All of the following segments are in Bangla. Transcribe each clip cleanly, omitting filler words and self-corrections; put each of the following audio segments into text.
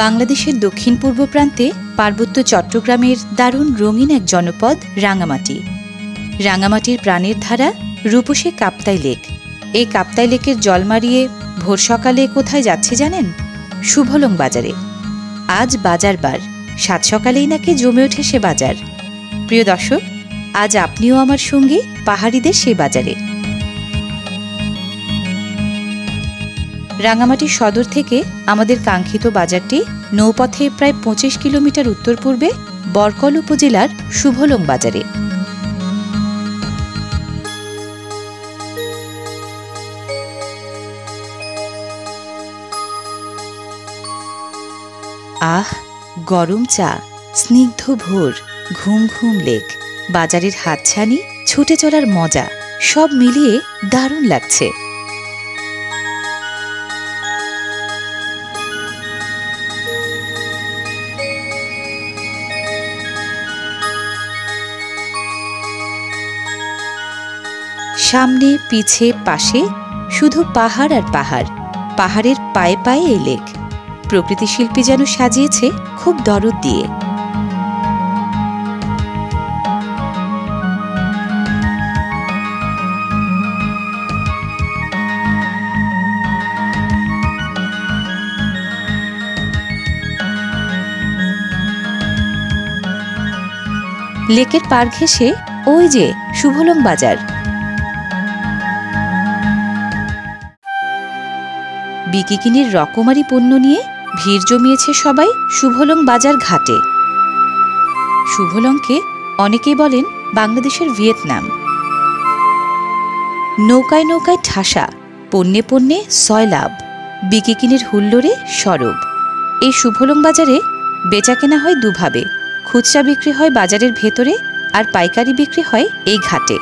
বাংলাদেশের দক্ষিণ পূর্ব প্রান্তে পার্বত্য চট্টগ্রামের দারুণ রঙিন এক জনপদ রাঙামাটি। রাঙামাটির প্রাণের ধারা রূপসী কাপ্তাই লেক। এই কাপ্তাই লেকের জল মারিয়ে ভোর সকালে কোথায় যাচ্ছে জানেন? শুভলং বাজারে। আজ বাজার বার, সাত সকালেই নাকি জমে ওঠে সে বাজার। প্রিয় দর্শক, আজ আপনিও আমার সঙ্গী পাহাড়িদের সে বাজারে। রাঙামাটি সদর থেকে আমাদের কাঙ্ক্ষিত বাজারটি নৌপথে প্রায় ২৫ কিলোমিটার উত্তর পূর্বে বরকল উপজেলার শুভলং বাজারে। আহ, গরম চা, স্নিগ্ধ ভোর, ঘুম ঘুম লেক, বাজারের হাতছানি, ছুটে চলার মজা, সব মিলিয়ে দারুণ লাগছে। সামনে পিছে পাশে শুধু পাহাড় আর পাহাড়, পাহাড়ের পায়ে পায়ে এই লেক। প্রকৃতি শিল্পী যেন সাজিয়েছে খুব দরদ দিয়ে। লেকের পার ঘেঁষে ওই যে শুভলং বাজার। বিকিকিনির রকমারি পণ্য নিয়ে ভিড় জমিয়েছে সবাই শুভলং বাজার ঘাটে। শুভলংকে অনেকেই বলেন বাংলাদেশের ভিয়েতনাম। নৌকায় নৌকায় ঠাসা, পণ্যে পণ্যে সয়লাভ, বিকিকিনির হুল্লোড়ে সরব। এই শুভলং বাজারে বেচাকেনা হয় দুভাবে, খুচরা বিক্রি হয় বাজারের ভেতরে আর পাইকারি বিক্রি হয় এই ঘাটে।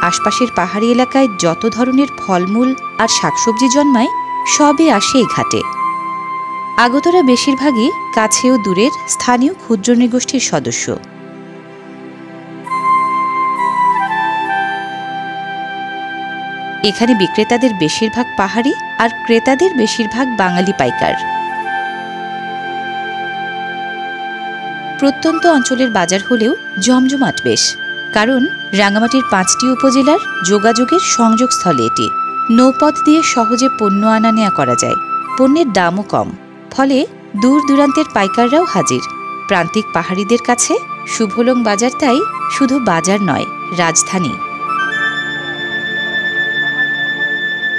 আশপাশের পাহাড়ি এলাকায় যত ধরনের ফলমূল আর শাকসবজি জন্মায় সবই আসে এই ঘাটে। আগতরা বেশিরভাগই কাছে ও দূরের স্থানীয় ক্ষুদ্র নৃগোষ্ঠীর সদস্য। এখানে বিক্রেতাদের বেশিরভাগ পাহাড়ি আর ক্রেতাদের বেশিরভাগ বাঙালি পাইকার। প্রত্যন্ত অঞ্চলের বাজার হলেও জমজমাট বেশ, কারণ রাঙামাটির ৫টি উপজেলার যোগাযোগের সংযোগস্থলে এটি। নৌপথ দিয়ে সহজে পণ্য আনা নেয়া করা যায়, পণ্যের দামও কম, ফলে দূর দূরান্তের পাইকাররাও হাজির। প্রান্তিক পাহাড়িদের কাছে শুভলং বাজার তাই শুধু বাজার নয়, রাজধানী।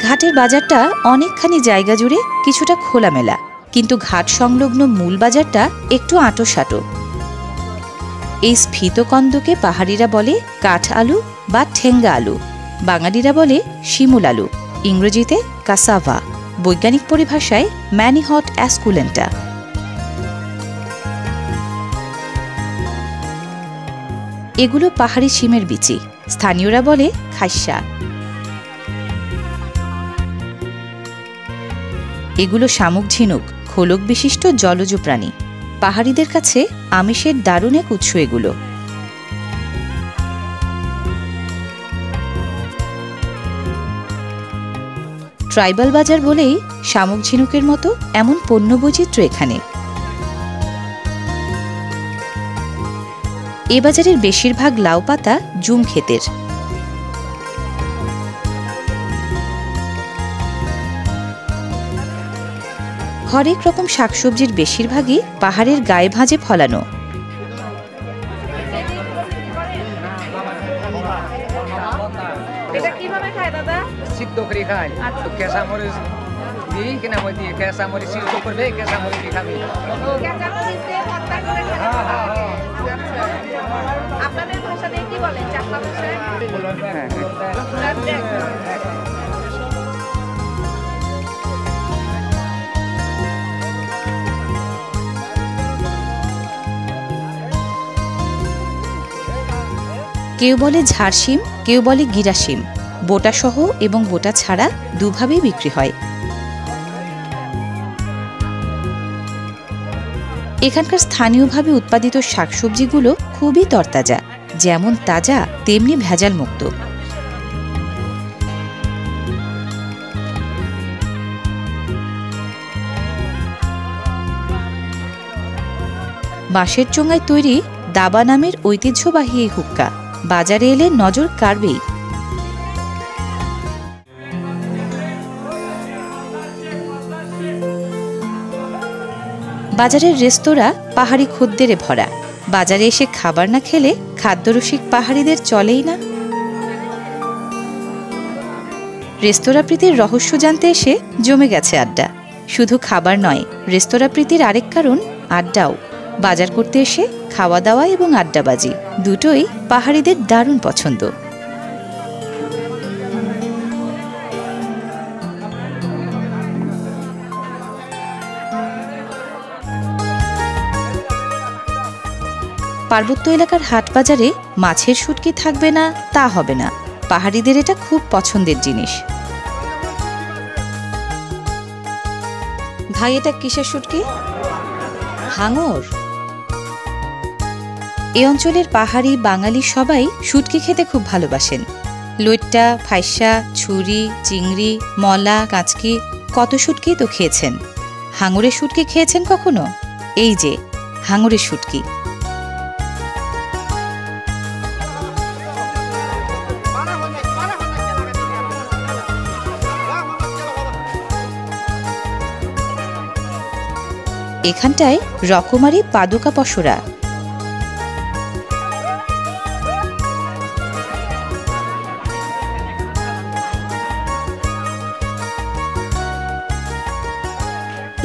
ঘাটের বাজারটা অনেকখানি জায়গা জুড়ে কিছুটা খোলামেলা, কিন্তু ঘাট সংলগ্ন মূল বাজারটা একটু আঁটোসাঁটো। এই স্ফীতকন্দকে পাহাড়িরা বলে কাঠ আলু বা ঠেঙ্গা আলু, বাঙালিরা বলে শিমুল আলু, ইংরেজিতে কাসাভা, বৈজ্ঞানিক পরিভাষায় ম্যানিহট অ্যাসকুলেন্টা। এগুলো পাহাড়ি শিমের বিচি, স্থানীয়রা বলে খাইসা। এগুলো শামুক ঝিনুক, খোলক বিশিষ্ট জলজ প্রাণী। পাহাড়িদের কাছে আমিষের দারুণ এক উৎস এগুলো। ট্রাইবাল বাজার বলেই শামুক ঝিনুকের মতো এমন পণ্য বৈচিত্র্য এখানে। এ বাজারের বেশিরভাগ লাউ পাতা জুম ক্ষেতের। হরেক রকম শাকসবজির বেশিরভাগই পাহাড়ের গায়ে ভাঁজে ফলানো। কেউ বলে ঝাড়শিম, কেউ বলে গিরাশিম। বোটা সহ এবং বোটা ছাড়া দুভাবেই বিক্রি হয়। এখানকার স্থানীয়ভাবে উৎপাদিত শাকসবজিগুলো খুবই তরতাজা, যেমন তাজা তেমনি ভেজাল মুক্ত। বাঁশের চোঙায় তৈরি দাবা নামের ঐতিহ্যবাহী এই হুক্কা বাজারে এলে নজর কাড়বেই। বাজারের রেস্তোরাঁ পাহাড়ি খদ্দেরে ভরা। বাজারে এসে খাবার না খেলে খাদ্যরসিক পাহাড়িদের চলেই না। রেস্তোরাঁ প্রীতির রহস্য জানতে এসে জমে গেছে আড্ডা। শুধু খাবার নয়, রেস্তোরাঁ প্রীতির আরেক কারণ আড্ডাও। বাজার করতে এসে খাওয়া দাওয়া এবং আড্ডাবাজি দুটোই পাহাড়িদের দারুণ পছন্দ। পার্বত্য এলাকার হাট বাজারে মাছের শুটকি থাকবে না তা হবে না। পাহাড়িদের এটা খুব পছন্দের জিনিস। ভাই, এটা কিসের শুটকি? হাঙর। এ অঞ্চলের পাহাড়ি বাঙালি সবাই শুটকি খেতে খুব ভালোবাসেন। লইট্টা, ফাইসা, ছুরি, চিংড়ি, মলা, কাঁচকি, কত শুটকি তো খেয়েছেন। হাঙরের শুটকি খেয়েছেন কখনো? এই যে হাঙরের শুটকি। এখানটায় রকমারি পাদুকা পসরা।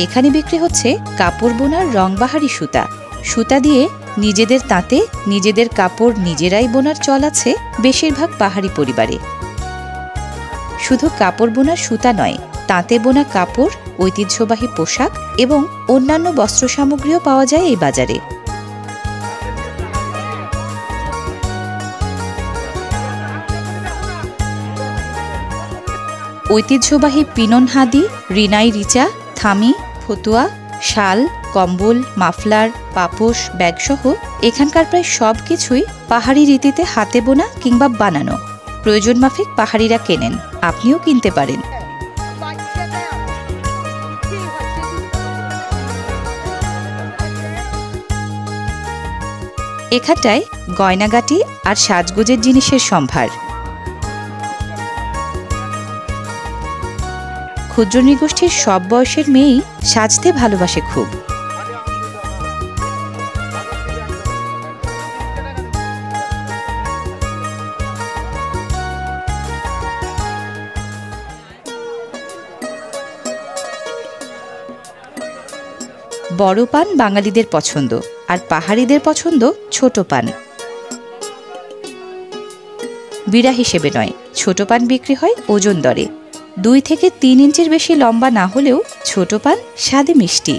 এখানে বিক্রি হচ্ছে কাপড় বোনার রংবাহারি সুতা। সুতা দিয়ে নিজেদের তাঁতে নিজেদের কাপড় নিজেরাই বোনার চল আছে বেশিরভাগ পাহাড়ি পরিবারে। শুধু কাপড় বোনার সুতা নয়, তাঁতে বোনা কাপড়, ঐতিহ্যবাহী পোশাক এবং অন্যান্য বস্ত্র সামগ্রীও পাওয়া যায় এই বাজারে। ঐতিহ্যবাহী পিনন হাদি, রিনাই রিচা, থামি, ফতুয়া, শাল, কম্বল, মাফলার, পাপোশ, ব্যাগসহ এখানকার প্রায় সব কিছুই পাহাড়ি রীতিতে হাতে বোনা কিংবা বানানো। প্রয়োজন মাফিক পাহাড়িরা কেনেন, আপনিও কিনতে পারেন। এখানটায় গয়নাগাটি আর সাজগোজের জিনিসের সম্ভার। ক্ষুদ্র নৃগোষ্ঠীর সব বয়সের মেয়েই সাজতে ভালোবাসে খুব। বড় পান বাঙালিদের পছন্দ, আর পাহাড়িদের পছন্দ ছোট পান। বিড়া হিসেবে নয়, ছোট পান বিক্রি হয় ওজন দরে। 2 থেকে 3 ইঞ্চির বেশি লম্বা না হলেও ছোট পান স্বাদে মিষ্টি।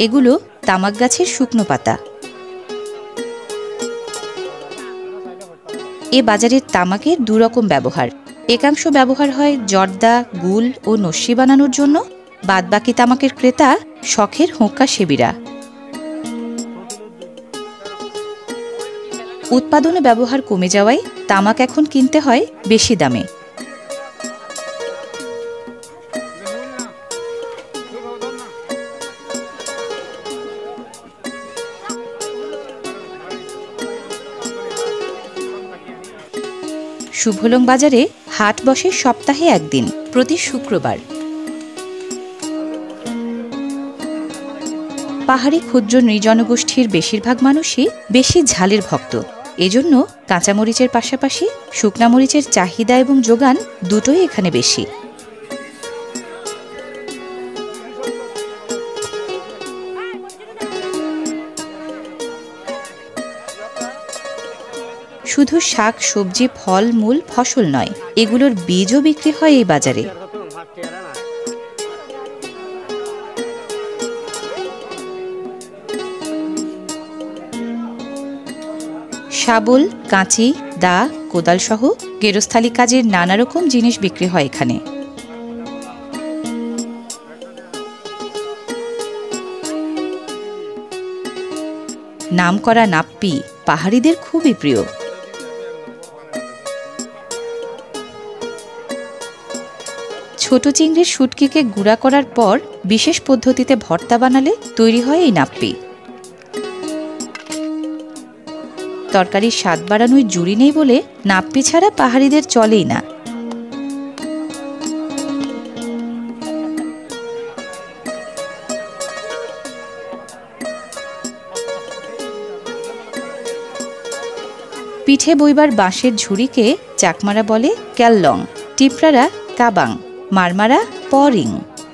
এগুলো তামাক গাছের শুকনো পাতা। এ বাজারের তামাকের 2 রকম ব্যবহার। একাংশ ব্যবহার হয় জর্দা, গুল ও নস্যি বানানোর জন্য। বাদবাকি তামাকের ক্রেতা শখের হোঁকা সেবীরা। উৎপাদনে ব্যবহার কমে যাওয়ায় তামাক এখন কিনতে হয় বেশি দামে। শুভলং বাজারে হাট বসে সপ্তাহে একদিন, প্রতি শুক্রবার। পাহাড়ি ক্ষুদ্র নৃজনগোষ্ঠীর বেশিরভাগ মানুষই বেশি ঝালের ভক্ত। এজন্য কাঁচামরিচের পাশাপাশি শুকনা মরিচের চাহিদা এবং যোগান দুটোই এখানে বেশি। শুধু শাক, সবজি, ফল মূল, ফসল নয়, এগুলোর বীজও বিক্রি হয় এই বাজারে। শাবল, কাঁচি, দা, কোদাল সহ গেরস্থালি কাজের নানা রকম জিনিস বিক্রি হয় এখানে। নামকরা নাপ্পি পাহাড়িদের খুবই প্রিয়। ছোট চিংড়ির শুটকিকে গুঁড়া করার পর বিশেষ পদ্ধতিতে ভর্তা বানালে তৈরি হয় এই নাপ্পি। তরকারির স্বাদ বাড়ানোর জুড়ি নেই বলে নাপ্পি ছাড়া পাহাড়িদের চলেই না। পিঠে বইবার বাঁশের ঝুড়িকে চাকমারা বলে ক্যাললং, টিপরারা কাবাং, মারমারা পরিং।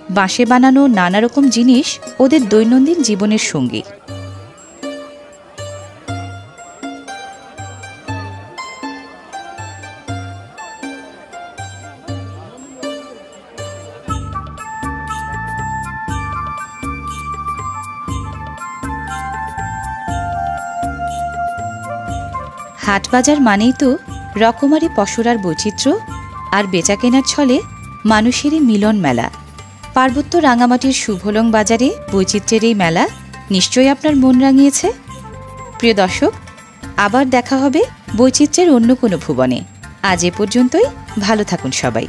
বাঁশে বানানো নানা রকম জিনিস ওদের দৈনন্দিন জীবনের সঙ্গী। হাটবাজার মানেই তো রকমারি পসরার বৈচিত্র্য আর বেচাকেনার ছলে মানুষেরই মিলন মেলা। পার্বত্য রাঙামাটির শুভলং বাজারে বৈচিত্র্যের এই মেলা নিশ্চয়ই আপনার মন রাঙিয়েছে। প্রিয় দর্শক, আবার দেখা হবে বৈচিত্র্যের অন্য কোনো ভুবনে। আজ এ পর্যন্তই। ভালো থাকুন সবাই।